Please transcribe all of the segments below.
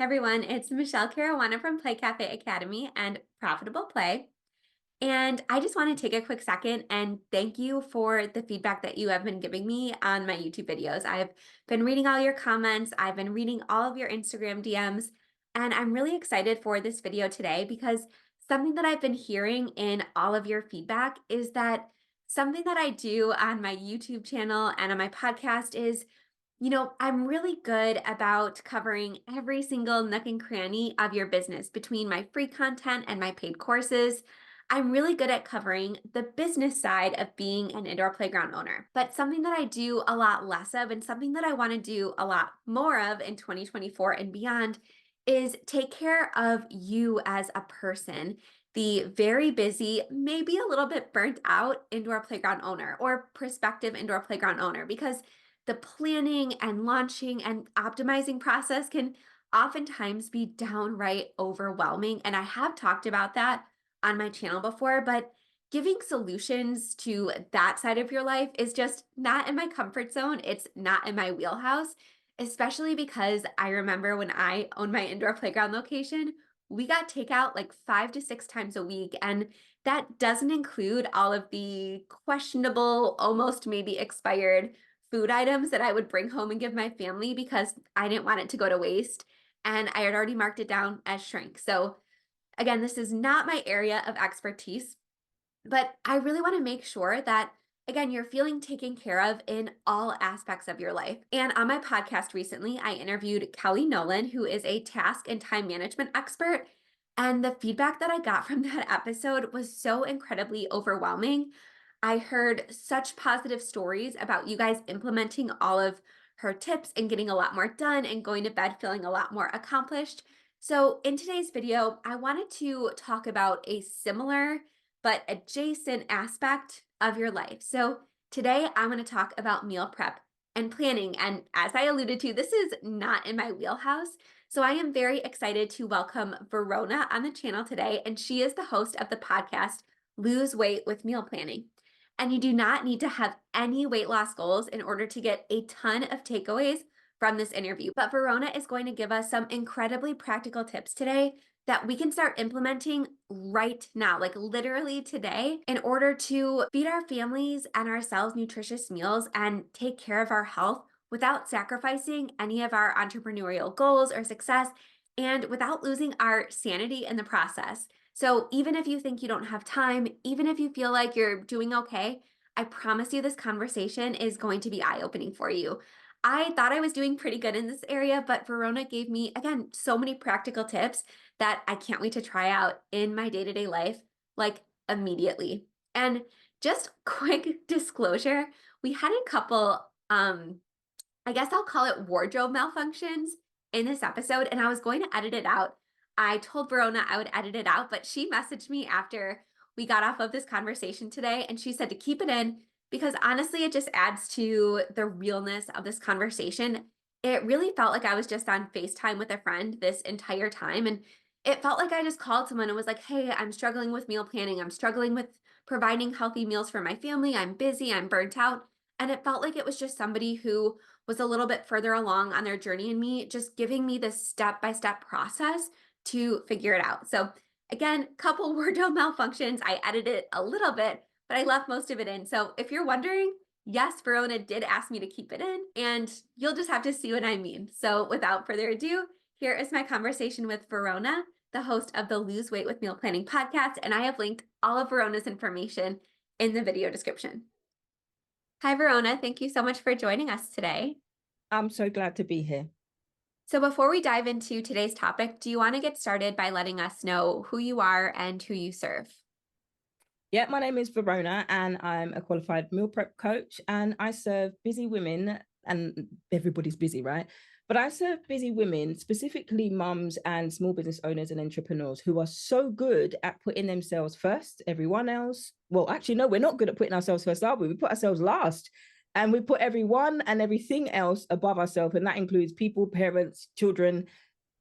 Hey everyone, it's Michelle Caruana from Play Cafe Academy and Profitable Play. And I just want to take a quick second and thank you for the feedback that you have been giving me on my YouTube videos. I've been reading all your comments, I've been reading all of your Instagram DMs, and I'm really excited for this video today because something that I've been hearing in all of your feedback is that something that I do on my YouTube channel and on my podcast is I'm really good about covering every single nook and cranny of your business between my free content and my paid courses. I'm really good at covering the business side of being an indoor playground owner. But something that I do a lot less of and something that I want to do a lot more of in 2024 and beyond is take care of you as a person, the very busy, maybe a little bit burnt out indoor playground owner or prospective indoor playground owner, because the planning and launching and optimizing process can oftentimes be downright overwhelming. And I have talked about that on my channel before, but giving solutions to that side of your life is just not in my comfort zone. It's not in my wheelhouse, especially because I remember when I owned my indoor playground location, we got takeout like 5 to 6 times a week. And that doesn't include all of the questionable, almost maybe expired food items that I would bring home and give my family because I didn't want it to go to waste. And I had already marked it down as shrink. So again, this is not my area of expertise, but I really want to make sure that, again, you're feeling taken care of in all aspects of your life. And on my podcast recently, I interviewed Kelly Nolan, who is a task and time management expert. And the feedback that I got from that episode was so incredibly overwhelming. I heard such positive stories about you guys implementing all of her tips and getting a lot more done and going to bed feeling a lot more accomplished. So in today's video, I wanted to talk about a similar but adjacent aspect of your life. So today I'm going to talk about meal prep and planning. And as I alluded to, this is not in my wheelhouse. So I am very excited to welcome Verona on the channel today. And she is the host of the podcast, Lose Weight with Meal Planning. And you do not need to have any weight loss goals in order to get a ton of takeaways from this interview. But Verona is going to give us some incredibly practical tips today that we can start implementing right now, like literally today, in order to feed our families and ourselves nutritious meals and take care of our health without sacrificing any of our entrepreneurial goals or success and without losing our sanity in the process. So even if you think you don't have time, even if you feel like you're doing okay, I promise you this conversation is going to be eye-opening for you. I thought I was doing pretty good in this area, but Verona gave me, again, so many practical tips that I can't wait to try out in my day-to-day life, like immediately. And just quick disclosure, we had a couple, I guess I'll call it wardrobe malfunctions in this episode, and I was going to edit it out. I told Verona I would edit it out, but she messaged me after we got off of this conversation today, and she said to keep it in because honestly, it just adds to the realness of this conversation. It really felt like I was just on FaceTime with a friend this entire time, and it felt like I just called someone and was like, hey, I'm struggling with meal planning. I'm struggling with providing healthy meals for my family. I'm busy. I'm burnt out. And it felt like it was just somebody who was a little bit further along on their journey and me just giving me this step-by-step process to figure it out. So again, couple wardrobe malfunctions. I edited it a little bit, but I left most of it in. So if you're wondering, yes, Verona did ask me to keep it in, and you'll just have to see what I mean. So without further ado, here is my conversation with Verona, the host of the Lose Weight with Meal Planning podcast, and I have linked all of Verona's information in the video description. Hi, Verona. Thank you so much for joining us today. I'm so glad to be here. So before we dive into today's topic, do you want to get started by letting us know who you are and who you serve? Yeah, my name is Verona and I'm a qualified meal prep coach and I serve busy women, and everybody's busy, right? But I serve busy women, specifically mums and small business owners and entrepreneurs who are so good at putting themselves first, everyone else. Well, actually, no, we're not good at putting ourselves first, are we? We put ourselves last. And we put everyone and everything else above ourselves. And that includes people, parents, children,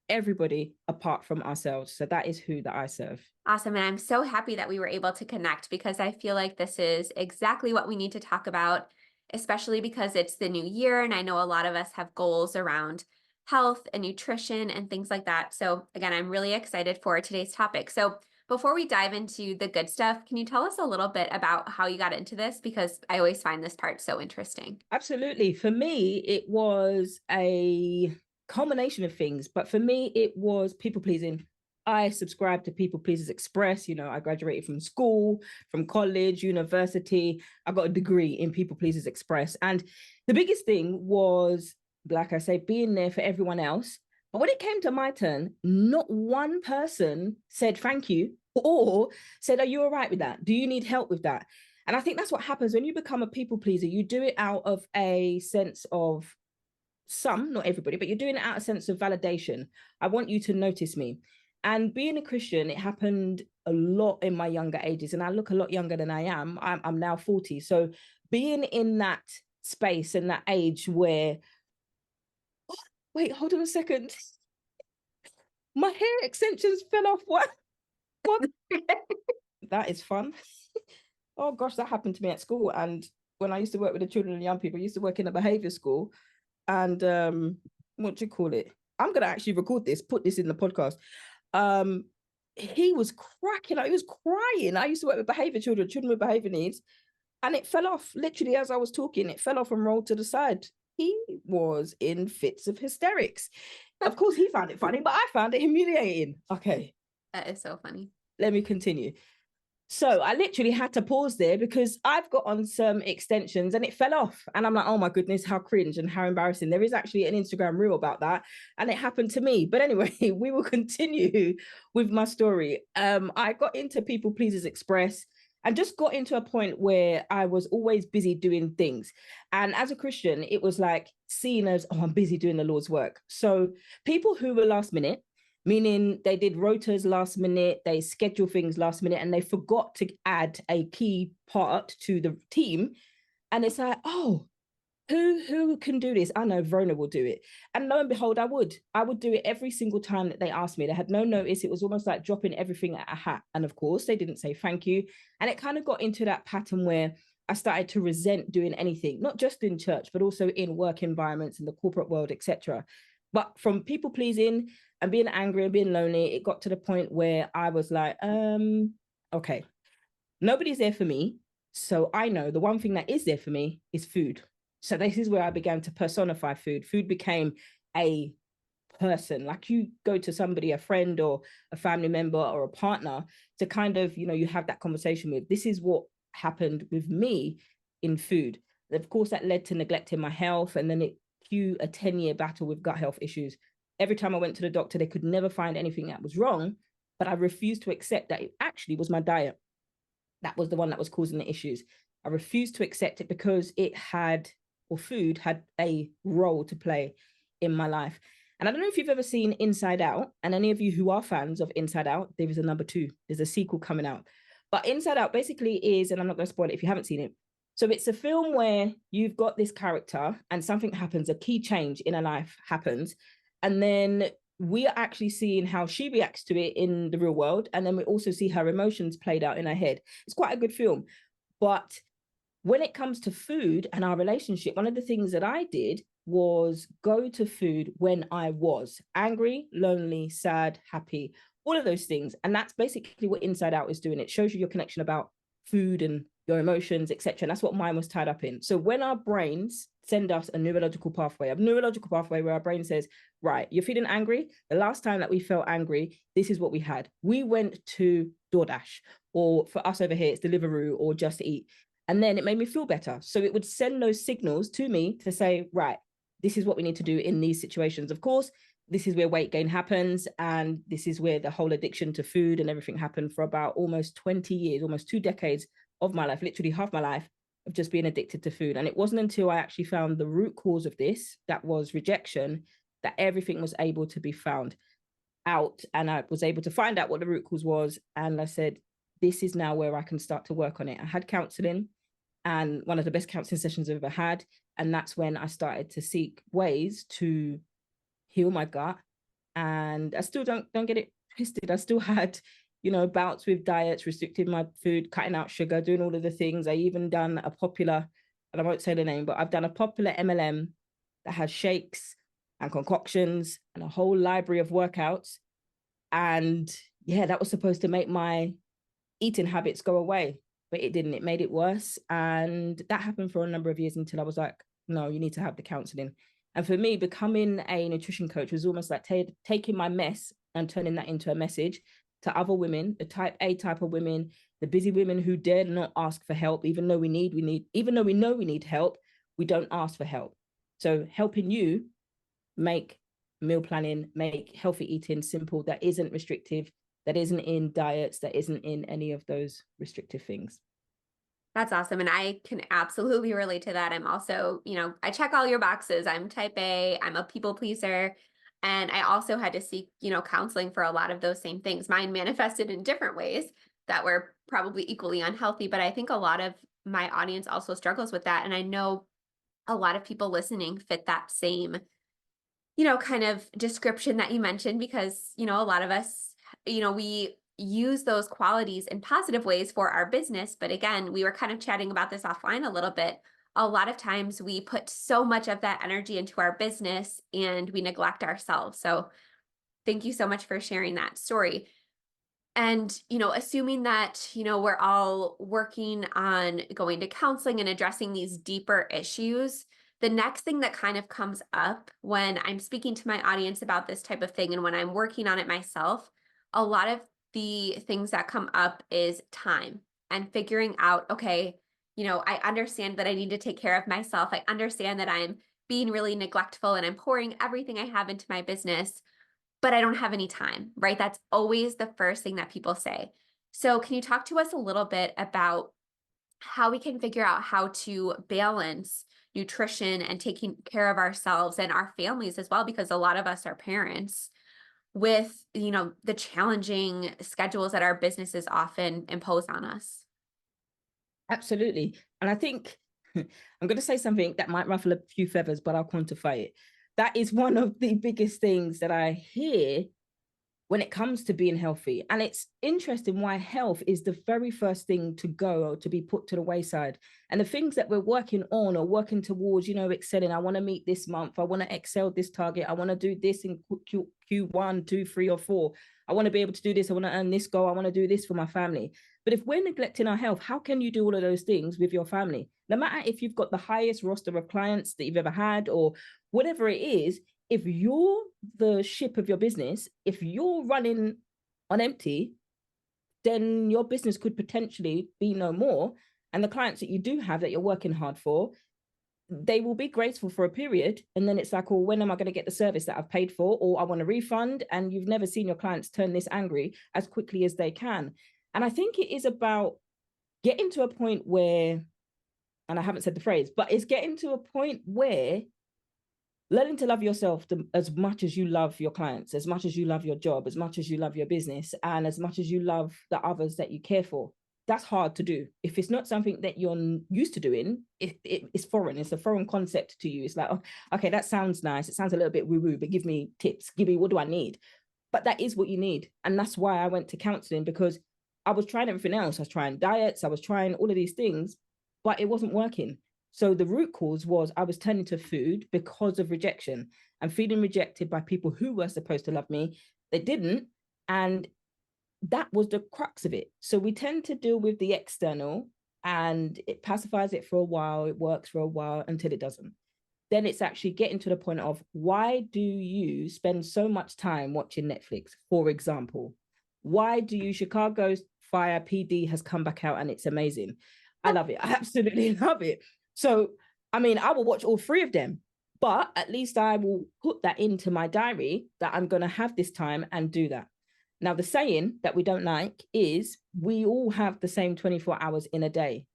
everybody apart from ourselves. So that is who that I serve. Awesome. And I'm so happy that we were able to connect because I feel like this is exactly what we need to talk about, especially because it's the new year. And I know a lot of us have goals around health and nutrition and things like that. So again, I'm really excited for today's topic. So before we dive into the good stuff, can you tell us a little bit about how you got into this? Because I always find this part so interesting. Absolutely. For me, it was a culmination of things, but for me, it was people pleasing. I subscribed to People Pleasers Express. You know, I graduated from school, from college, university. I got a degree in People Pleasers Express. And the biggest thing was, like I say, being there for everyone else. But when it came to my turn, not one person said thank you or said, are you all right with that? Do you need help with that? And I think that's what happens when you become a people pleaser. You do it out of a sense of some, not everybody, but you're doing it out of a sense of validation. I want you to notice me. And being a Christian, it happened a lot in my younger ages. And I look a lot younger than I am. I'm now 40. So being in that space and that age where, oh, wait, hold on a second. My hair extensions fell off. What? That is fun. Oh gosh, that happened to me at school. And when I used to work with the children and young people, I used to work in a behavior school. And what do you call it? I'm gonna actually record this, put this in the podcast. Um, he was cracking up, he was crying. I used to work with children with behavior needs, and it fell off literally as I was talking. It fell off and rolled to the side. He was in fits of hysterics. Of course, he found it funny, but I found it humiliating. Okay, That is so funny. let me continue. So I literally had to pause there because I've got on some extensions and it fell off. And I'm like, oh my goodness, how cringe and how embarrassing. There is actually an Instagram reel about that. And it happened to me. But anyway, we will continue with my story. I got into People Pleasers Express and just got into a point where I was always busy doing things. And as a Christian, it was like seen as, oh, I'm busy doing the Lord's work. So people who were last minute, meaning they did rotas last minute, they schedule things last minute, and they forgot to add a key part to the team. And it's like, oh, who can do this? I know Verona will do it. And lo and behold, I would do it every single time that they asked me. They had no notice. It was almost like dropping everything at a hat. And of course, they didn't say thank you. And it kind of got into that pattern where I started to resent doing anything, not just in church, but also in work environments, in the corporate world, etc. But from people pleasing and being angry and being lonely, it got to the point where I was like, okay, nobody's there for me. So I know the one thing that is there for me is food. So this is where I began to personify food. Food became a person. Like you go to somebody, a friend or a family member or a partner to kind of, you have that conversation with. This is what happened with me in food. Of course, that led to neglecting my health, and then it cue a 10-year battle with gut health issues. Every time I went to the doctor, they could never find anything that was wrong, but I refused to accept that it actually was my diet. That was the one that was causing the issues. I refused to accept it because food had a role to play in my life. And I don't know if you've ever seen Inside Out, and any of you who are fans of Inside Out, there is a number 2. There's a sequel coming out. But Inside Out basically is, and I'm not going to spoil it if you haven't seen it. So it's a film where you've got this character and something happens, a key change in her life happens. And then we are actually seeing how she reacts to it in the real world. And then we also see her emotions played out in her head. It's quite a good film. But when it comes to food and our relationship, one of the things that I did was go to food when I was angry, lonely, sad, happy, all of those things. And that's basically what Inside Out is doing. It shows you your connection about food and your emotions, etc. And that's what mine was tied up in. So when our brains send us a neurological pathway where our brain says, right, you're feeling angry. The last time that we felt angry, this is what we had. We went to DoorDash, or for us over here, it's Deliveroo or Just Eat. And then it made me feel better. So it would send those signals to me to say, right, this is what we need to do in these situations. Of course, this is where weight gain happens. And this is where the whole addiction to food and everything happened for about almost 20 years, almost 2 decades of my life, literally half my life of just being addicted to food. And it wasn't until I actually found the root cause of this, that was rejection, that everything was able to be found out. And I was able to find out what the root cause was. And I said, this is now where I can start to work on it. I had counseling, and one of the best counseling sessions I've ever had. And that's when I started to seek ways to heal my gut. And I still don't get it twisted. I still had, bouts with diets, restricting my food, cutting out sugar, doing all of the things. I even done a popular, and I won't say the name, but I've done a popular MLM that has shakes, and concoctions and a whole library of workouts. And yeah, that was supposed to make my eating habits go away, but it didn't. It made it worse. And that happened for a number of years until I was like, no, you need to have the counseling. And for me, becoming a nutrition coach was almost like taking my mess and turning that into a message to other women, the type A type of women, the busy women who dare not ask for help, even though even though we know we need help, we don't ask for help. So helping you make meal planning, make healthy eating simple, that isn't restrictive, that isn't in diets, that isn't in any of those restrictive things. That's awesome. And I can absolutely relate to that. I'm also, I check all your boxes. I'm type A, I'm a people pleaser. And I also had to seek, counseling for a lot of those same things. Mine manifested in different ways that were probably equally unhealthy. But I think a lot of my audience also struggles with that. And I know a lot of people listening fit that same, kind of description that you mentioned because, a lot of us, we use those qualities in positive ways for our business. But again, we were kind of chatting about this offline a little bit. A lot of times we put so much of that energy into our business and we neglect ourselves. So thank you so much for sharing that story. And, assuming that, we're all working on going to counseling and addressing these deeper issues, the next thing that kind of comes up when I'm speaking to my audience about this type of thing and when I'm working on it myself, a lot of the things that come up is time and figuring out, okay, I understand that I need to take care of myself. I understand that I'm being really neglectful and I'm pouring everything I have into my business, but I don't have any time, right? That's always the first thing that people say. So can you talk to us a little bit about how we can figure out how to balance nutrition and taking care of ourselves and our families as well? Because a lot of us are parents with, the challenging schedules that our businesses often impose on us. Absolutely. And I think I'm going to say something that might ruffle a few feathers, but I'll quantify it. That is one of the biggest things that I hear when it comes to being healthy. And it's interesting why health is the very first thing to go or to be put to the wayside. And the things that we're working on or working towards, excelling, I want to meet this month, I want to excel this target, I want to do this in Q1, 2, 3, or 4. I want to be able to do this, I want to earn this goal, I want to do this for my family. But if we're neglecting our health, how can you do all of those things with your family? No matter if you've got the highest roster of clients that you've ever had or whatever it is, if you're the ship of your business, if you're running on empty, then your business could potentially be no more. And the clients that you do have that you're working hard for, they will be grateful for a period. And then it's like, well, when am I going to get the service that I've paid for? Or I want a refund. And you've never seen your clients turn this angry as quickly as they can. And I think it is about getting to a point where, and I haven't said the phrase, but it's getting to a point where learning to love yourself as much as you love your clients, as much as you love your job, as much as you love your business, and as much as you love the others that you care for. That's hard to do. If it's not something that you're used to doing, it's foreign. It's a foreign concept to you. It's like, oh, okay, that sounds nice. It sounds a little bit woo-woo, but give me tips. Give me, what do I need? But that is what you need. And that's why I went to counseling, because I was trying everything else. I was trying diets. I was trying all of these things, but it wasn't working. So the root cause was I was turning to food because of rejection and feeling rejected by people who were supposed to love me. They didn't. And that was the crux of it. So we tend to deal with the external and it pacifies it for a while. It works for a while until it doesn't. Then it's actually getting to the point of, why do you spend so much time watching Netflix, for example? Why do you, Chicago's Fire PD has come back out and it's amazing. I love it. I absolutely love it. So, I mean, I will watch all 3 of them, but at least I will put that into my diary that I'm going to have this time and do that. Now, the saying that we don't like is we all have the same 24 hours in a day.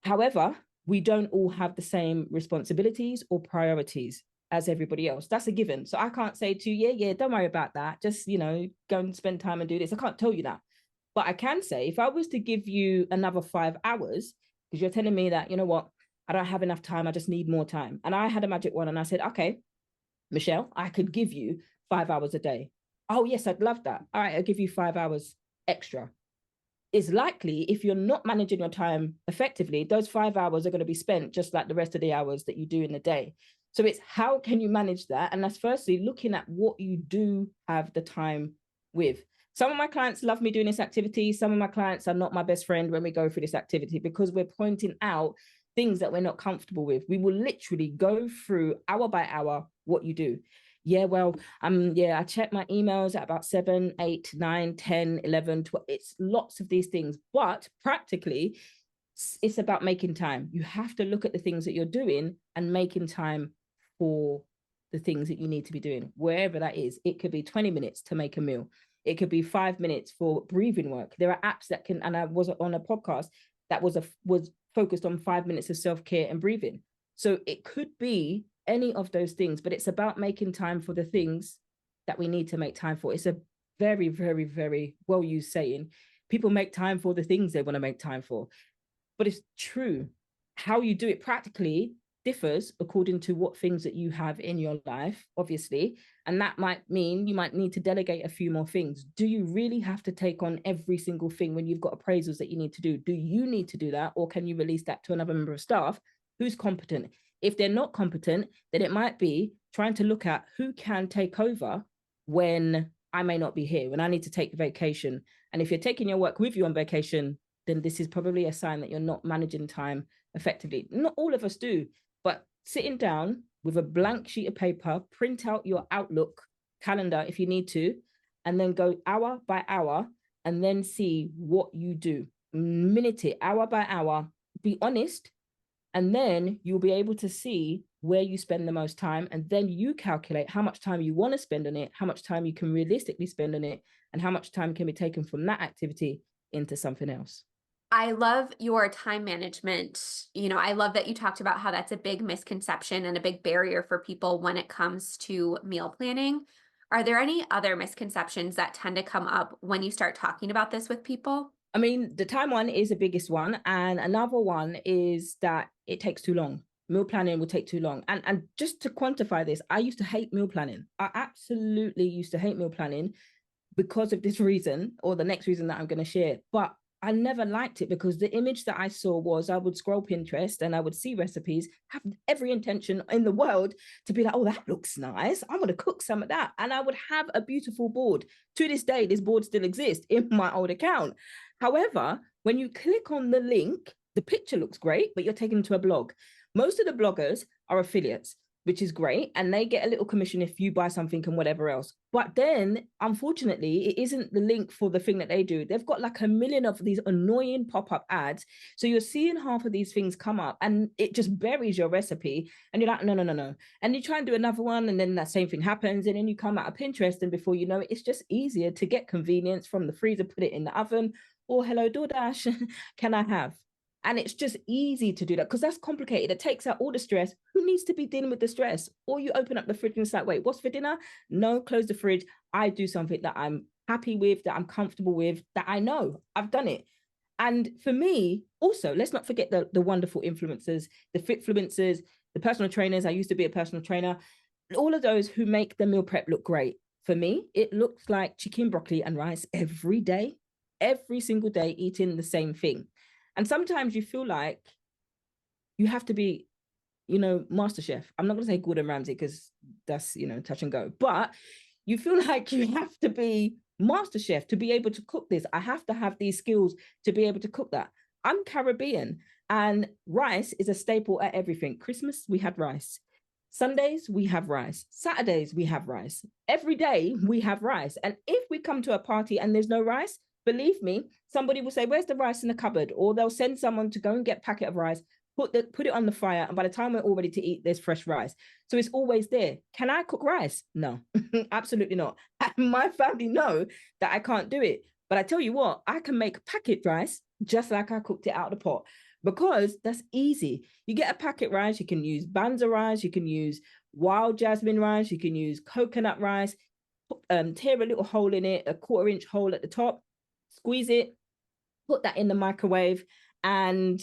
However, we don't all have the same responsibilities or priorities as everybody else. That's a given. So I can't say to you, yeah, don't worry about that. Just, go and spend time and do this. I can't tell you that. But I can say, if I was to give you another 5 hours, because you're telling me that, you know what, I don't have enough time, I just need more time. And I had a magic wand and I said, okay, Michelle, I could give you 5 hours a day. Oh, yes, I'd love that. All right, I'll give you 5 hours extra. It's likely, if you're not managing your time effectively, those 5 hours are going to be spent just like the rest of the hours that you do in the day. So it's how can you manage that? And that's firstly looking at what you do have the time with. Some of my clients love me doing this activity. Some of my clients are not my best friend when we go through this activity because we're pointing out things that we're not comfortable with. We will literally go through hour by hour what you do. Yeah, well, I check my emails at about 7, 8, 9, 10, 11, 12. It's lots of these things, but practically it's about making time. You have to look at the things that you're doing and making time for the things that you need to be doing, wherever that is. It could be 20 minutes to make a meal. It could be 5 minutes for breathing work. There are apps that can, and I was on a podcast that was focused on 5 minutes of self-care and breathing. So it could be any of those things, but it's about making time for the things that we need to make time for. It's a very, very, very well used saying. People make time for the things they want to make time for. But it's true. How you do it practically differs according to what things that you have in your life, obviously. And that might mean you might need to delegate a few more things. Do you really have to take on every single thing when you've got appraisals that you need to do? Do you need to do that? Or can you release that to another member of staff who's competent? If they're not competent, then it might be trying to look at who can take over when I may not be here, when I need to take vacation. And if you're taking your work with you on vacation, then this is probably a sign that you're not managing time effectively. Not all of us do, but sitting down with a blank sheet of paper, print out your Outlook calendar if you need to, and then go hour by hour and then see what you do. Minute it, hour by hour, be honest, and then you'll be able to see where you spend the most time. And then you calculate how much time you want to spend on it, how much time you can realistically spend on it, and how much time can be taken from that activity into something else. I love your time management. I love that you talked about how that's a big misconception and a big barrier for people when it comes to meal planning. Are there any other misconceptions that tend to come up when you start talking about this with people? I mean, the time one is the biggest one. And another one is that it takes too long. Meal planning will take too long. And just to quantify this, I used to hate meal planning. I absolutely used to hate meal planning because of this reason, or the next reason that I'm going to share. But I never liked it because the image that I saw was I would scroll Pinterest and I would see recipes, have every intention in the world to be like, oh, that looks nice. I'm going to cook some of that. And I would have a beautiful board. To this day, this board still exists in my old account. However, when you click on the link, the picture looks great, but you're taken to a blog. Most of the bloggers are affiliates, which is great. And they get a little commission if you buy something and whatever else. But then, unfortunately, it isn't the link for the thing that they do. They've got like a million of these annoying pop-up ads. So you're seeing half of these things come up and it just buries your recipe. And you're like, no, no, no, no. And you try and do another one and then that same thing happens. And then you come out of Pinterest and before you know it, it's just easier to get convenience from the freezer, put it in the oven, or hello, DoorDash, can I have? And it's just easy to do that because that's complicated. It takes out all the stress. Who needs to be dealing with the stress? Or you open up the fridge and it's like, wait, what's for dinner? No, close the fridge. I do something that I'm happy with, that I'm comfortable with, that I know I've done it. And for me, also, let's not forget the wonderful influencers, the fitfluencers, the personal trainers. I used to be a personal trainer. All of those who make the meal prep look great. For me, it looks like chicken, broccoli, and rice every day, every single day, eating the same thing. And sometimes you feel like you have to be, Master Chef. I'm not going to say Gordon Ramsay because that's, touch and go. But you feel like you have to be Master Chef to be able to cook this. I have to have these skills to be able to cook that. I'm Caribbean and rice is a staple at everything. Christmas, we had rice. Sundays, we have rice. Saturdays, we have rice. Every day, we have rice. And if we come to a party and there's no rice, believe me, somebody will say, where's the rice in the cupboard? Or they'll send someone to go and get a packet of rice, put it on the fire. And by the time we're all ready to eat, there's fresh rice. So it's always there. Can I cook rice? No, absolutely not. My family know that I can't do it. But I tell you what, I can make packet rice just like I cooked it out of the pot because that's easy. You get a packet rice, you can use banza rice, you can use wild jasmine rice, you can use coconut rice, tear a little hole in it, a 1/4 inch hole at the top, squeeze it, put that in the microwave, and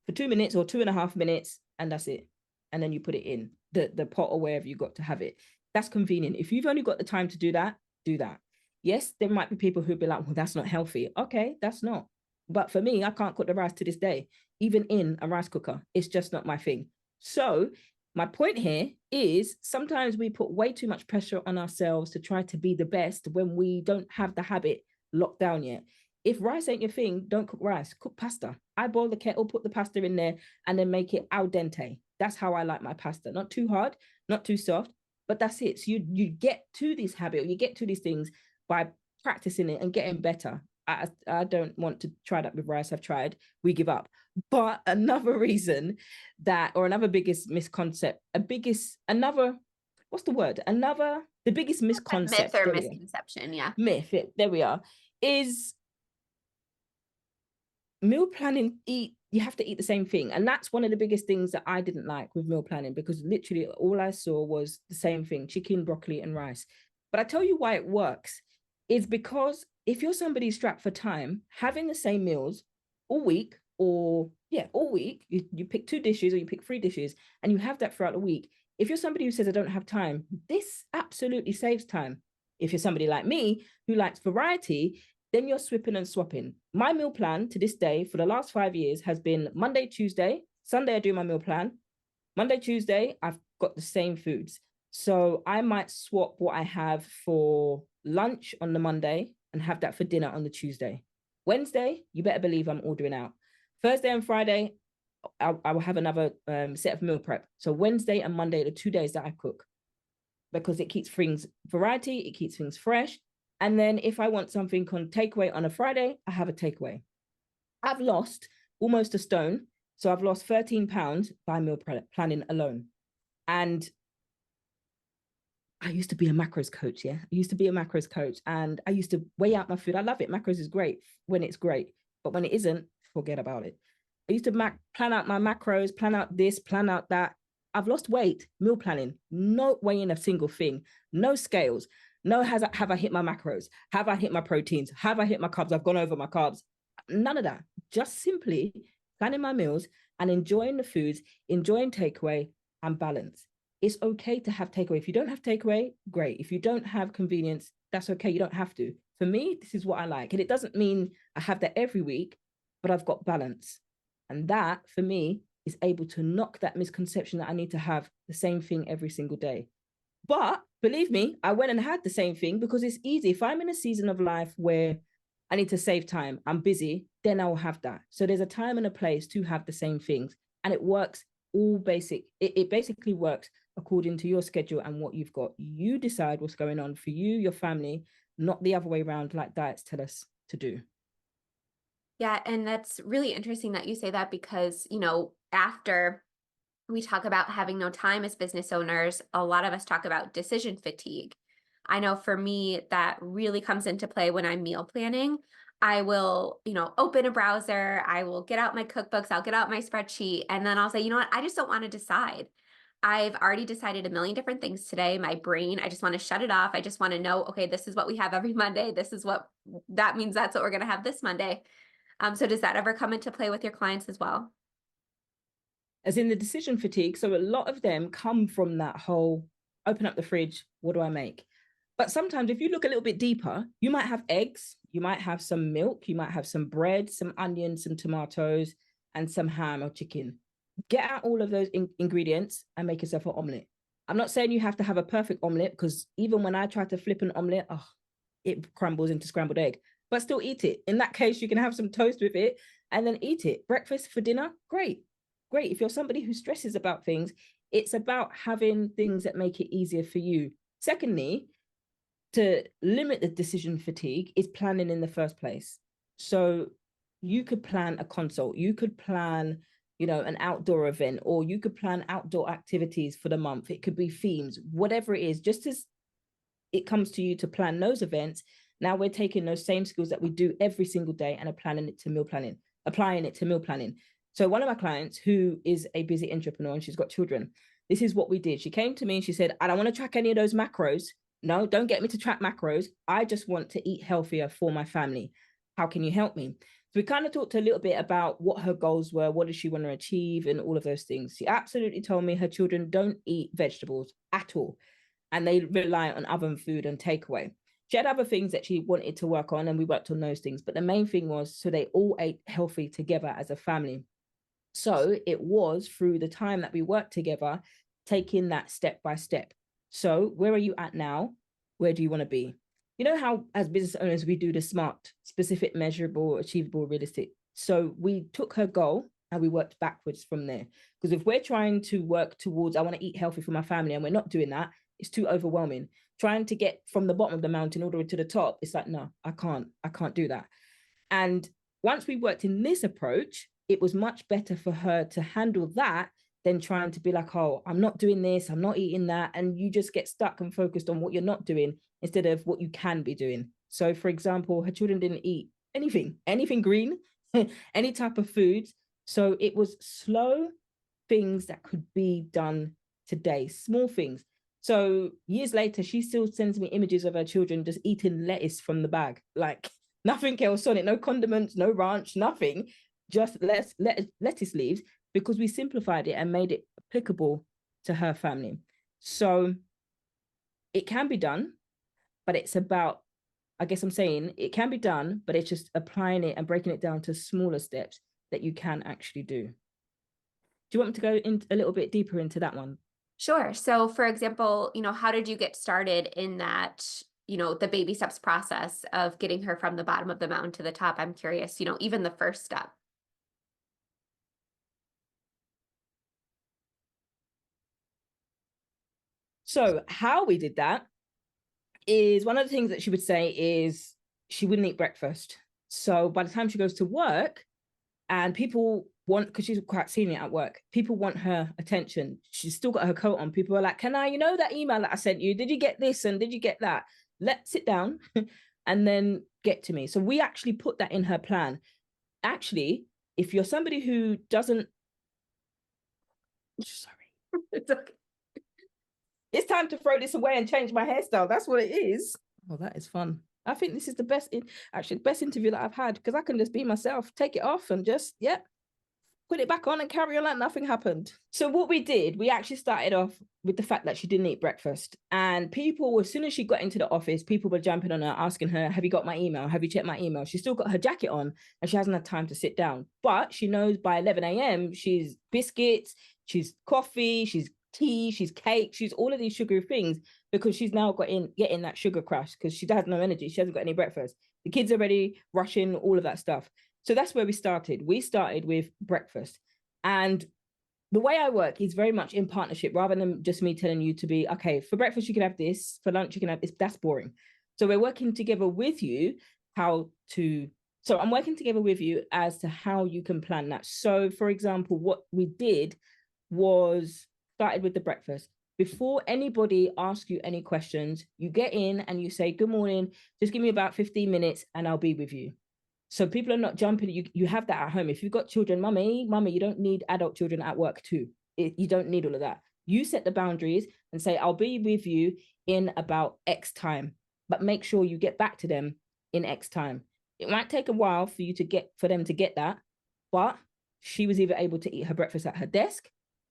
for 2 minutes or 2.5 minutes, and that's it. And then you put it in the pot or wherever you got to have it. That's convenient. If you've only got the time to do that, do that. Yes, there might be people who'd be like, well, that's not healthy. Okay, that's not. But for me, I can't cook the rice to this day, even in a rice cooker. It's just not my thing. So My point here is sometimes we put way too much pressure on ourselves to try to be the best when we don't have the habit locked down yet. If rice ain't your thing, don't cook rice, cook pasta. I boil the kettle, put the pasta in there, and then make it al dente. That's how I like my pasta. Not too hard, not too soft, but that's it. So you get to this habit, or you get to these things by practicing it and getting better. I don't want to try that with rice. I've tried. We give up. But another reason that, or another biggest misconcept, another, what's the word? The biggest Myth misconcept, or there we go. misconception, yeah. Myth, there we are, is meal planning. You have to eat the same thing. And that's one of the biggest things that I didn't like with meal planning, because literally all I saw was the same thing: chicken, broccoli, and rice. But I tell you why it works is because if you're somebody strapped for time, having the same meals all week, or yeah, all week, you pick 2 dishes or you pick 3 dishes and you have that throughout the week. If you're somebody who says, I don't have time, this absolutely saves time. If you're somebody like me who likes variety, then you're swapping and swapping. My meal plan to this day for the last 5 years has been Monday, Tuesday, Sunday, I do my meal plan. Monday, Tuesday, I've got the same foods. So I might swap what I have for lunch on the Monday and have that for dinner on the Tuesday. Wednesday, you better believe I'm ordering out. Thursday and Friday, I will have another set of meal prep. So Wednesday and Monday are the 2 days that I cook, because it keeps things variety, it keeps things fresh. And then if I want something on takeaway on a Friday, I have a takeaway. I've lost almost a stone. So I've lost 13 pounds by meal planning alone. And I used to be a macros coach. Yeah. I used to be a macros coach and I used to weigh out my food. I love it. Macros is great when it's great, but when it isn't, forget about it. I used to plan out my macros, plan out this, plan out that. I've lost weight, meal planning, no weighing a single thing, no scales, no have I hit my macros, have I hit my proteins, have I hit my carbs, I've gone over my carbs, none of that. Just simply planning my meals and enjoying the foods, enjoying takeaway and balance. It's okay to have takeaway. If you don't have takeaway, great. If you don't have convenience, that's okay. You don't have to. For me, this is what I like. And it doesn't mean I have that every week, but I've got balance. And that, for me, is able to knock that misconception that I need to have the same thing every single day. But believe me, I went and had the same thing because it's easy. If I'm in a season of life where I need to save time, I'm busy, then I'll have that. So there's a time and a place to have the same things. And it works all basic. It basically works according to your schedule and what you've got. You decide what's going on for you, your family, not the other way around like diets tell us to do. Yeah, and that's really interesting that you say that because, after we talk about having no time as business owners, a lot of us talk about decision fatigue. I know for me, that really comes into play when I'm meal planning. I will, open a browser, I will get out my cookbooks, I'll get out my spreadsheet, and then I'll say, you know what, I just don't want to decide. I've already decided a million different things today. My brain, I just want to shut it off. I just want to know, okay, this is what we have every Monday. This is what that means. That's what we're going to have this Monday. So does that ever come into play with your clients as well? As in the decision fatigue. So a lot of them come from that whole open up the fridge, what do I make? But sometimes if you look a little bit deeper, you might have eggs, you might have some milk, you might have some bread, some onions, some tomatoes, and some ham or chicken. Get out all of those ingredients and make yourself an omelette. I'm not saying you have to have a perfect omelette, because even when I try to flip an omelette, it crumbles into scrambled egg, but still eat it. In that case, you can have some toast with it and then eat it. Breakfast for dinner, great. Great. If you're somebody who stresses about things, it's about having things that make it easier for you. Secondly, to limit the decision fatigue is planning in the first place. So you could plan a consult, you could plan, an outdoor event, or you could plan outdoor activities for the month. It could be themes, whatever it is, just as it comes to you to plan those events. Now we're taking those same skills that we do every single day and applying it to meal planning. So one of my clients who is a busy entrepreneur and she's got children, this is what we did. She came to me and she said, I don't want to track any of those macros. No, don't get me to track macros. I just want to eat healthier for my family. How can you help me? So we kind of talked a little bit about what her goals were, what does she want to achieve, and all of those things. She absolutely told me her children don't eat vegetables at all, and they rely on oven food and takeaway. She had other things that she wanted to work on, and we worked on those things. But the main thing was, so they all ate healthy together as a family. So it was through the time that we worked together taking that step by step. So where are you at now? Where do you want to be? You know how as business owners, we do the SMART, specific, measurable, achievable, realistic. So we took her goal and we worked backwards from there. Because if we're trying to work towards, I want to eat healthy for my family, and we're not doing that, it's too overwhelming. Trying to get from the bottom of the mountain all the way to the top, it's like, no, I can't do that. And once we worked in this approach, it was much better for her to handle that than trying to be like, oh, I'm not doing this, I'm not eating that. And you just get stuck and focused on what you're not doing instead of what you can be doing. So, for example, her children didn't eat anything green, any type of foods. So it was slow things that could be done today, small things. So years later, she still sends me images of her children just eating lettuce from the bag, like nothing else on it, no condiments, no ranch, nothing, just lettuce leaves, because we simplified it and made it applicable to her family. So it can be done, but it's about, I guess I'm saying it can be done, but it's just applying it and breaking it down to smaller steps that you can actually do. Do you want me to go in a little bit deeper into that one? Sure. So for example, how did you get started in that, the baby steps process of getting her from the bottom of the mountain to the top? I'm curious, even the first step. So how we did that is, one of the things that she would say is she wouldn't eat breakfast. So by the time she goes to work, and people want, because she's quite senior at work, people want her attention. She's still got her coat on. People are like, can I, that email that I sent you, did you get this and did you get that? Let's sit down and then get to me. So we actually put that in her plan. Actually, if you're somebody who doesn't, sorry, It's okay. it's time to throw this away and change my hairstyle. That's what it is. Oh, that is fun. I think this is the best, actually, the best interview that I've had, because I can just be myself, take it off and just, put it back on and carry on like nothing happened. So what we did, we actually started off with the fact that she didn't eat breakfast. And people, as soon as she got into the office, people were jumping on her, asking her, have you got my email? Have you checked my email? She's still got her jacket on and she hasn't had time to sit down. But she knows by 11 a.m. she's biscuits, she's coffee, she's tea, she's cake, she's all of these sugary things, because she's now getting that sugar crash because she has no energy. She hasn't got any breakfast. The kids are already rushing, all of that stuff. So that's where we started. We started with breakfast. And the way I work is very much in partnership, rather than just me telling you to be, okay, for breakfast, you can have this, for lunch, you can have this. That's boring. So we're working together with you so I'm working together with you as to how you can plan that. So for example, what we did was started with the breakfast. Before anybody asks you any questions, you get in and you say, good morning, just give me about 15 minutes and I'll be with you. So people are not jumping. You have that at home. If you've got children, mummy, you don't need adult children at work too. You don't need all of that. You set the boundaries and say, I'll be with you in about X time, but make sure you get back to them in X time. It might take a while for them to get that, but she was either able to eat her breakfast at her desk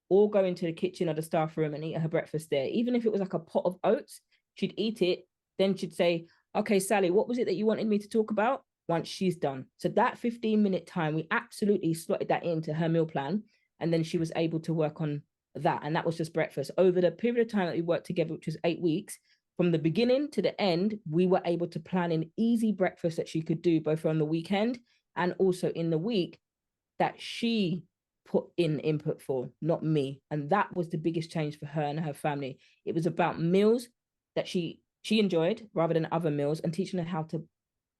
or go into the kitchen or the staff room and eat her breakfast there. Even if it was like a pot of oats, she'd eat it. Then she'd say, okay, Sally, what was it that you wanted me to talk about? Once she's done. So that 15-minute time, we absolutely slotted that into her meal plan. And then she was able to work on that. And that was just breakfast. Over the period of time that we worked together, which was 8 weeks, from the beginning to the end, we were able to plan an easy breakfast that she could do both on the weekend and also in the week, that she put in input for, not me. And that was the biggest change for her and her family. It was about meals that she enjoyed rather than other meals, and teaching her how to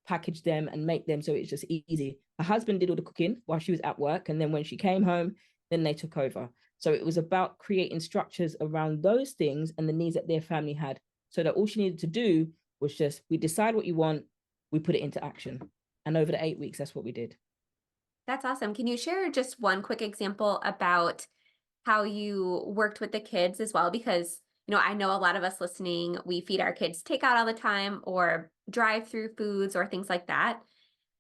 package them and make them so it's just easy. Her husband did all the cooking while she was at work, and then when she came home, then they took over. So it was about creating structures around those things and the needs that their family had, so that all she needed to do was just, we decide what you want, we put it into action. And over the 8 weeks, that's what we did. That's awesome. Can you share just one quick example about how you worked with the kids as well? Because, I know a lot of us listening, we feed our kids takeout all the time or drive-through foods or things like that.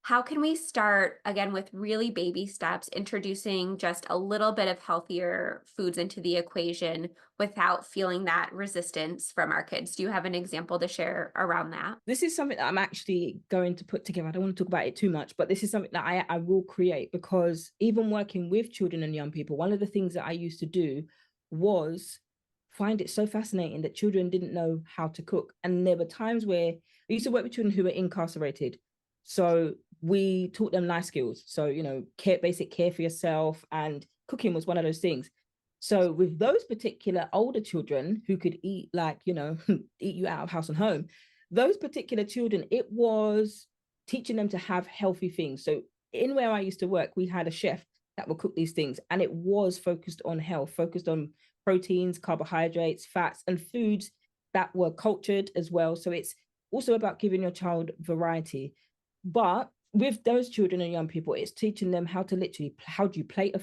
How can we start, again, with really baby steps, introducing just a little bit of healthier foods into the equation without feeling that resistance from our kids? Do you have an example to share around that? This is something that I'm actually going to put together. I don't want to talk about it too much, but this is something that I will create, because even working with children and young people, one of the things that I used to do was find it so fascinating that children didn't know how to cook. And there were times where I used to work with children who were incarcerated. So we taught them life skills. So, basic care for yourself, and cooking was one of those things. So with those particular older children who could eat like, eat you out of house and home, those particular children, it was teaching them to have healthy things. So in where I used to work, we had a chef that would cook these things, and it was focused on health, focused on proteins, carbohydrates, fats, and foods that were cultured as well. So it's also about giving your child variety. But with those children and young people, it's teaching them how to literally, how do you plate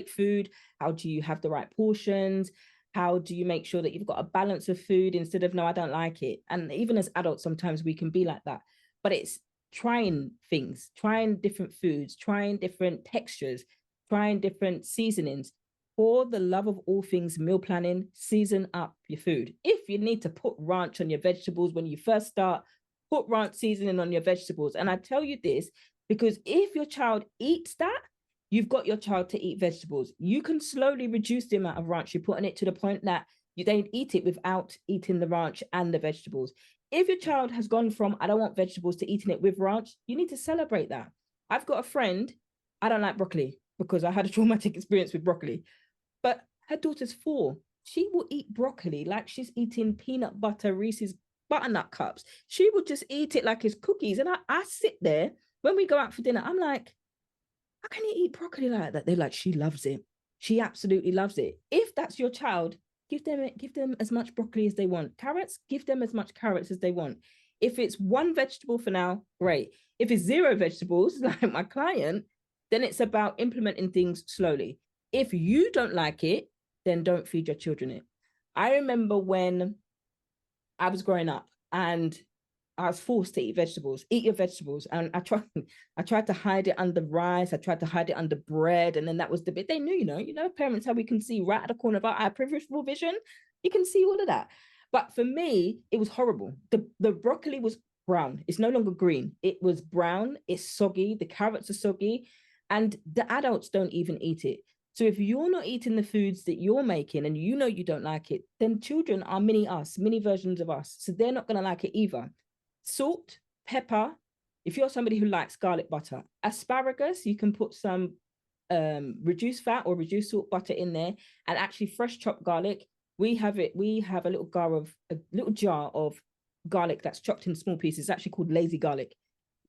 food? How do you have the right portions? How do you make sure that you've got a balance of food instead of, no, I don't like it? And even as adults, sometimes we can be like that. But it's trying things, trying different foods, trying different textures, trying different seasonings. For the love of all things meal planning, season up your food. If you need to put ranch on your vegetables when you first start, put ranch seasoning on your vegetables. And I tell you this because if your child eats that, you've got your child to eat vegetables. You can slowly reduce the amount of ranch you're putting it to the point that they eat it without eating the ranch and the vegetables. If your child has gone from, I don't want vegetables, to eating it with ranch, you need to celebrate that. I've got a friend, I don't like broccoli because I had a traumatic experience with broccoli, but her daughter's 4. She will eat broccoli like she's eating peanut butter Reese's butternut cups. She would just eat it like it's cookies. And I sit there when we go out for dinner. I'm like, how can you eat broccoli like that? They're like, she loves it. She absolutely loves it. If that's your child, give them as much broccoli as they want. Carrots, give them as much carrots as they want. If it's one vegetable for now, great. If it's 0 vegetables, like my client, then it's about implementing things slowly. If you don't like it, then don't feed your children it. I remember when I was growing up and I was forced to eat vegetables. Eat your vegetables. And I tried to hide it under rice. I tried to hide it under bread. And then that was the bit they knew, parents, how we can see right at the corner of our peripheral vision. You can see all of that. But for me, it was horrible. The broccoli was brown. It's no longer green. It was brown. It's soggy. The carrots are soggy. And the adults don't even eat it. So if you're not eating the foods that you're making and you don't like it, then children are mini us, mini versions of us. So they're not going to like it either. Salt, pepper. If you're somebody who likes garlic butter, asparagus, you can put some reduced fat or reduced salt butter in there, and actually fresh chopped garlic. We have a little jar of garlic that's chopped in small pieces. It's actually called lazy garlic.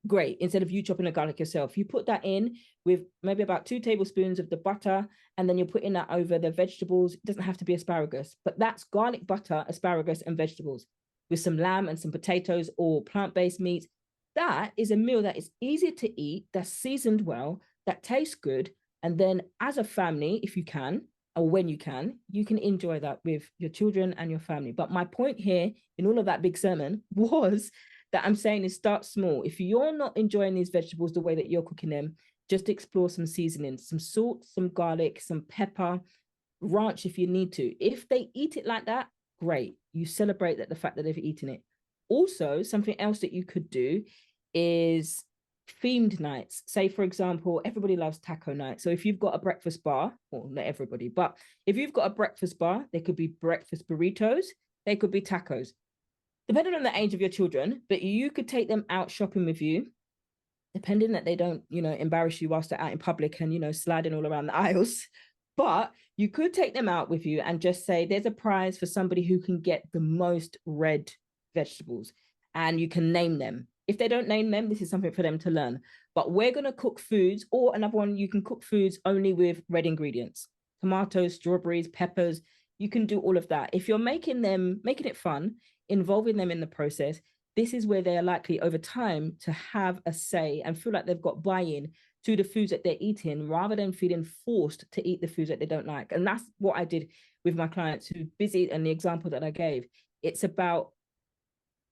Great. Instead of you chopping the garlic yourself, you put that in with maybe about 2 tablespoons of the butter, and then you're putting that over the vegetables. It doesn't have to be asparagus, but that's garlic butter, asparagus, and vegetables with some lamb and some potatoes or plant-based meat. That is a meal that is easy to eat, that's seasoned well, that tastes good. And then as a family, if you can, or when you can enjoy that with your children and your family. But my point here in all of that big sermon was that I'm saying is start small. If you're not enjoying these vegetables the way that you're cooking them, just explore some seasonings, some salt, some garlic, some pepper, ranch if you need to. If they eat it like that, great. You celebrate that the fact that they've eaten it. Also, something else that you could do is themed nights. Say, for example, everybody loves taco night. So if you've got a breakfast bar, well, not everybody, but if you've got a breakfast bar, there could be breakfast burritos, they could be tacos, depending on the age of your children, but you could take them out shopping with you, depending that they don't, embarrass you whilst they're out in public and, sliding all around the aisles. But you could take them out with you and just say, there's a prize for somebody who can get the most red vegetables, and you can name them. If they don't name them, this is something for them to learn. But we're going to cook foods, or another one, you can cook foods only with red ingredients, tomatoes, strawberries, peppers. You can do all of that. If you're making it fun, involving them in the process, this is where they are likely over time to have a say and feel like they've got buy-in to the foods that they're eating, rather than feeling forced to eat the foods that they don't like. And that's what I did with my clients who busy, and the example that I gave. It's about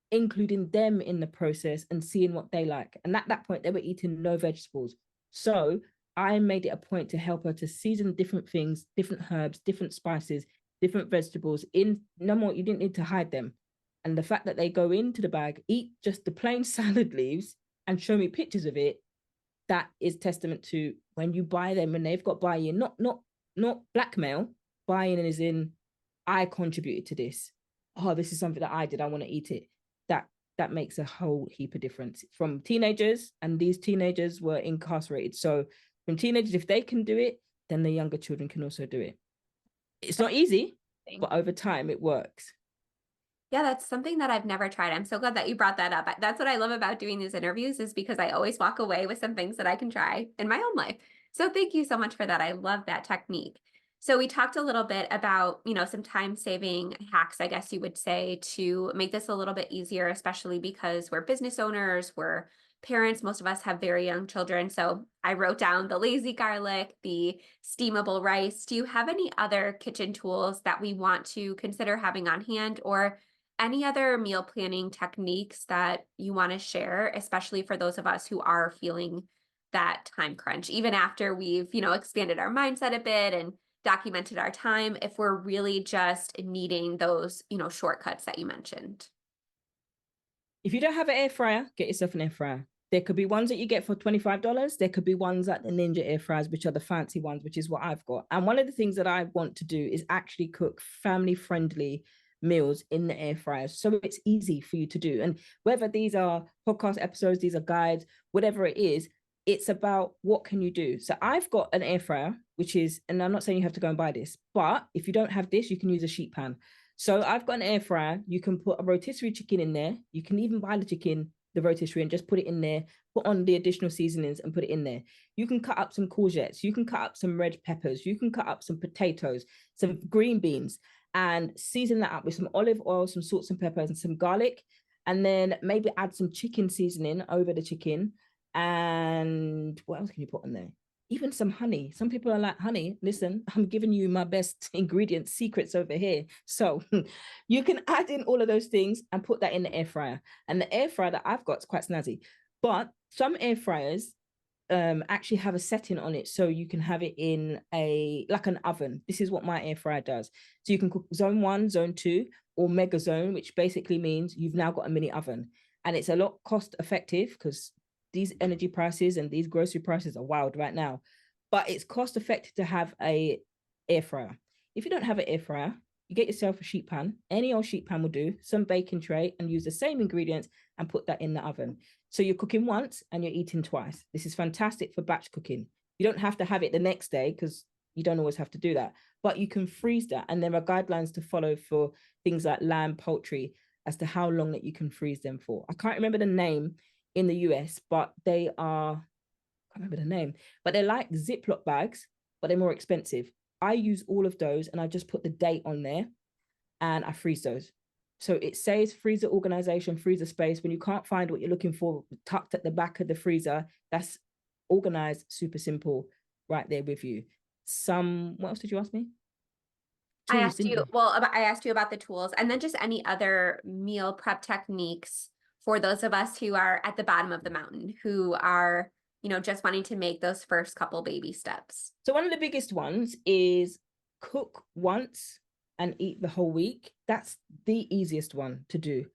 including them in the process and seeing what they like. And at that point, they were eating no vegetables. So I made it a point to help her to season different things, different herbs, different spices, different vegetables in. No more, you didn't need to hide them. And the fact that they go into the bag, eat just the plain salad leaves and show me pictures of it, that is testament to when you buy them and they've got buy-in, not blackmail. Buy-in is in, I contributed to this. Oh, this is something that I did. I want to eat it. That that makes a whole heap of difference from teenagers, and these teenagers were incarcerated. So from teenagers, if they can do it, then the younger children can also do it. It's not easy, but over time it works. Yeah, that's something that I've never tried. I'm so glad that you brought that up. That's what I love about doing these interviews is because I always walk away with some things that I can try in my own life. So thank you so much for that. I love that technique. So we talked a little bit about, some time saving hacks, I guess you would say, to make this a little bit easier, especially because we're business owners, we're parents, most of us have very young children. So I wrote down the lazy garlic, the steamable rice. Do you have any other kitchen tools that we want to consider having on hand, or any other meal planning techniques that you want to share, especially for those of us who are feeling that time crunch, even after we've, expanded our mindset a bit and documented our time, if we're really just needing those, shortcuts that you mentioned? If you don't have an air fryer, get yourself an air fryer. There could be ones that you get for $25. There could be ones at the Ninja air fryers, which are the fancy ones, which is what I've got. And one of the things that I want to do is actually cook family friendly meals in the air fryers. So it's easy for you to do. And whether these are podcast episodes, these are guides, whatever it is, it's about what can you do. So I've got an air fryer, which is, and I'm not saying you have to go and buy this, but if you don't have this, you can use a sheet pan. So I've got an air fryer. You can put a rotisserie chicken in there. You can even buy the chicken, the rotisserie, and just put it in there, put on the additional seasonings and put it in there. You can cut up some courgettes. You can cut up some red peppers. You can cut up some potatoes, some green beans, and season that up with some olive oil, some salt and peppers, and some garlic. And then maybe add some chicken seasoning over the chicken. And what else can you put on there? Even some honey. Some people are like, honey, listen, I'm giving you my best ingredient secrets over here. So you can add in all of those things and put that in the air fryer. And the air fryer that I've got is quite snazzy. But some air fryers actually have a setting on it so you can have it in like an oven. This is what my air fryer does. So you can cook zone 1, zone 2, or mega zone, which basically means you've now got a mini oven. And it's a lot cost effective because these energy prices and these grocery prices are wild right now. But it's cost effective to have a air fryer. If you don't have an air fryer, you get yourself a sheet pan. Any old sheet pan will do. Some baking tray, and use the same ingredients and put that in the oven. So you're cooking once and you're eating twice. This is fantastic for batch cooking. You don't have to have it the next day because you don't always have to do that. But you can freeze that, and there are guidelines to follow for things like lamb, poultry, as to how long that you can freeze them for. I can't remember the name in the US, but they are, I can't remember the name, but they're like Ziploc bags, but they're more expensive. I use all of those and I just put the date on there and I freeze those. So it says freezer organization, freezer space. When you can't find what you're looking for tucked at the back of the freezer, that's organized, super simple, right there with you. What else did you ask me? I Tools, asked didn't you, you? well, I asked you about the tools and then just any other meal prep techniques for those of us who are at the bottom of the mountain, who are, just wanting to make those first couple baby steps. So one of the biggest ones is cook once and eat the whole week. That's the easiest one to do.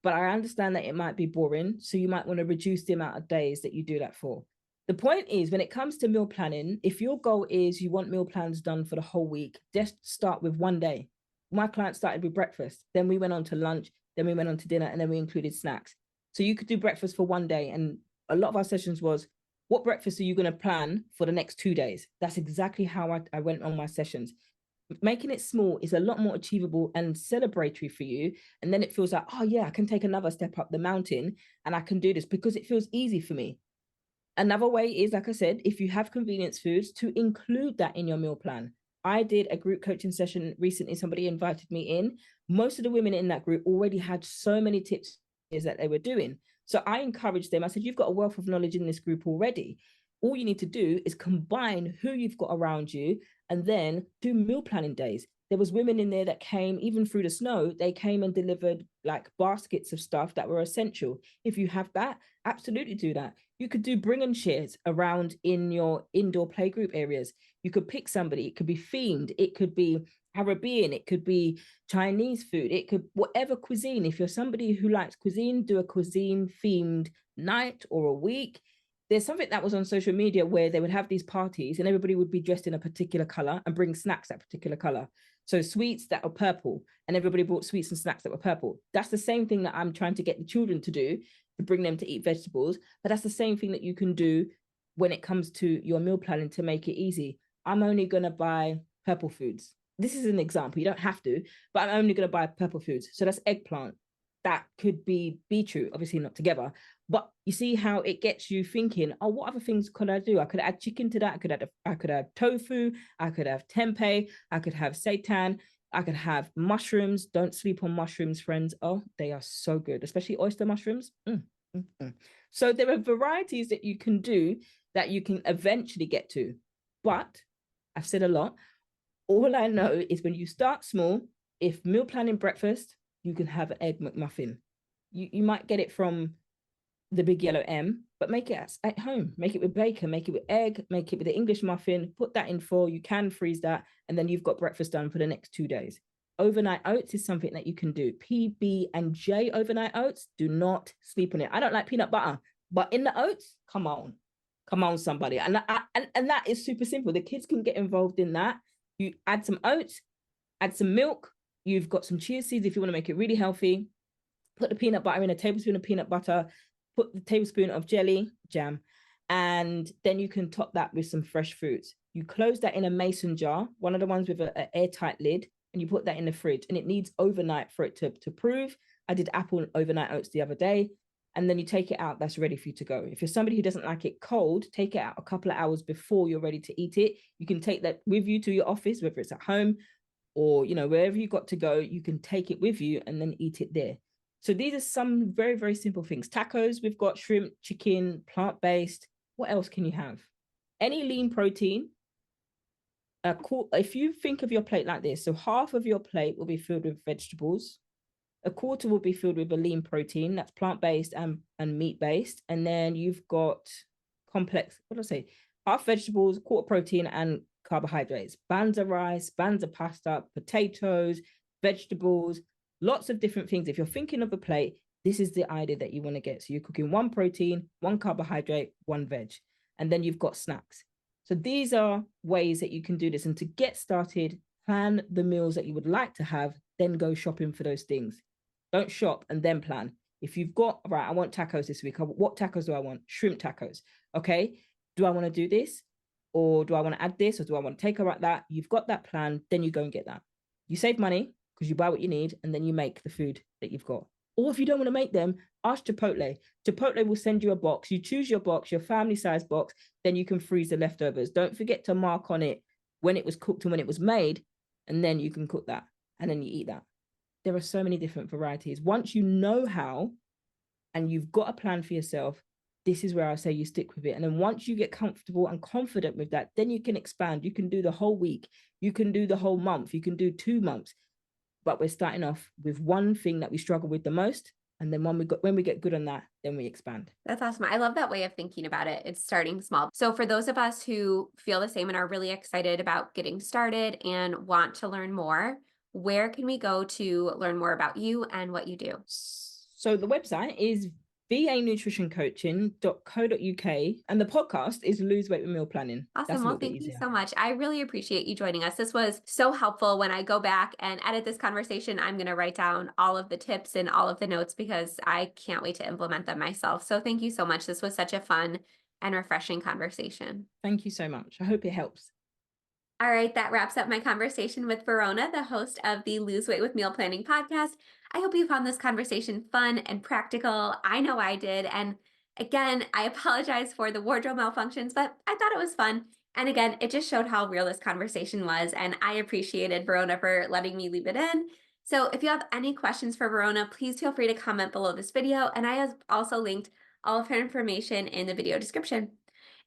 But I understand that it might be boring. So you might want to reduce the amount of days that you do that for. The point is, when it comes to meal planning, if your goal is you want meal plans done for the whole week, just start with one day. My client started with breakfast, then we went on to lunch, then we went on to dinner, and then we included snacks. So you could do breakfast for one day. And a lot of our sessions was, what breakfast are you going to plan for the next 2 days? That's exactly how I went on my sessions. Making it small is a lot more achievable and celebratory for you. And then it feels like, oh yeah, I can take another step up the mountain and I can do this because it feels easy for me. Another way is, like I said, if you have convenience foods, to include that in your meal plan. I did a group coaching session recently. Somebody invited me in. Most of the women in that group already had so many tips that they were doing. So I encouraged them. I said, you've got a wealth of knowledge in this group already. All you need to do is combine who you've got around you and then do meal planning days. There was women in there that came, even through the snow, they came and delivered like baskets of stuff that were essential. If you have that, absolutely do that. You could do bring and shares around in your indoor playgroup areas. You could pick somebody, it could be themed, it could be Caribbean, it could be Chinese food, it could whatever cuisine. If you're somebody who likes cuisine, do a cuisine themed night or a week. There's something that was on social media where they would have these parties and everybody would be dressed in a particular color and bring snacks that particular color. So sweets that are purple, and everybody bought sweets and snacks that were purple. That's the same thing that I'm trying to get the children to do, to bring them to eat vegetables. But that's the same thing that you can do when it comes to your meal planning to make it easy. I'm only going to buy purple foods. This is an example. You don't have to, but I'm only going to buy purple foods. So that's eggplant. That could be beetroot, obviously not together. But you see how it gets you thinking, oh, what other things could I do? I could add chicken to that. I could add tofu. I could have tempeh. I could have seitan. I could have mushrooms. Don't sleep on mushrooms, friends. Oh, they are so good, especially oyster mushrooms. So there are varieties that you can do that you can eventually get to. But I've said a lot. All I know is when you start small, if meal planning breakfast, you can have an egg McMuffin. You might get it from the big yellow M, but make it at home. Make it with bacon, make it with egg, make it with the English muffin, put that in foil. You can freeze that, and then you've got breakfast done for the next 2 days. Overnight oats is something that you can do. PB&J overnight oats, do not sleep on it. I don't like peanut butter, but in the oats, come on, somebody. And that is super simple. The kids can get involved in that. You add some oats, add some milk. You've got some chia seeds if you want to make it really healthy. Put the peanut butter in, a tablespoon of peanut butter, put the tablespoon of jam, and then you can top that with some fresh fruits. You close that in a mason jar, one of the ones with an airtight lid, and you put that in the fridge, and it needs overnight for it to prove. I did apple overnight oats the other day, and then you take it out, that's ready for you to go. If you're somebody who doesn't like it cold, take it out a couple of hours before you're ready to eat it. You can take that with you to your office, whether it's at home or wherever you got to go, you can take it with you and then eat it there. So these are some very, very simple things. Tacos, we've got shrimp, chicken, plant-based. What else can you have? Any lean protein. If you think of your plate like this, so half of your plate will be filled with vegetables. A quarter will be filled with a lean protein, that's plant-based and meat-based. And then you've got complex, what do I say? Half vegetables, quarter protein, and carbohydrates. Bands of rice, bands of pasta, potatoes, vegetables, lots of different things. If you're thinking of a plate, this is the idea that you want to get. So you're cooking one protein, one carbohydrate, one veg, and then you've got snacks. So these are ways that you can do this. And to get started, plan the meals that you would like to have, then go shopping for those things. Don't shop and then plan. If you've got, right, I want tacos this week. What tacos do I want? Shrimp tacos. Okay. Do I want to do this? Or do I want to add this? Or do I want to take her at that? You've got that plan, then you go and get that. You save money because you buy what you need, and then you make the food that you've got. Or if you don't want to make them, ask Chipotle. Chipotle will send you a box. You choose your box, your family size box, then you can freeze the leftovers. Don't forget to mark on it when it was cooked and when it was made, and then you can cook that, and then you eat that. There are so many different varieties. Once you know how, and you've got a plan for yourself, this is where I say you stick with it. And then once you get comfortable and confident with that, then you can expand. You can do the whole week. You can do the whole month. You can do 2 months. But we're starting off with one thing that we struggle with the most. And then when we get good on that, then we expand. That's awesome. I love that way of thinking about it. It's starting small. So for those of us who feel the same and are really excited about getting started and want to learn more, where can we go to learn more about you and what you do? So the website is vanutritioncoaching.co.uk, and the podcast is Lose Weight with Meal Planning. Awesome. Well, thank you so much. I really appreciate you joining us. This was so helpful. When I go back and edit this conversation, I'm going to write down all of the tips and all of the notes because I can't wait to implement them myself. So thank you so much. This was such a fun and refreshing conversation. Thank you so much. I hope it helps. All right, that wraps up my conversation with Verona, the host of the Lose Weight with Meal Planning podcast. I hope you found this conversation fun and practical. I know I did. And again, I apologize for the wardrobe malfunctions, but I thought it was fun. And again, it just showed how real this conversation was. And I appreciated Verona for letting me leave it in. So if you have any questions for Verona, please feel free to comment below this video. And I have also linked all of her information in the video description.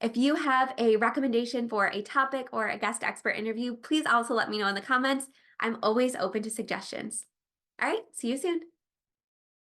If you have a recommendation for a topic or a guest expert interview, please also let me know in the comments. I'm always open to suggestions. All right, see you soon.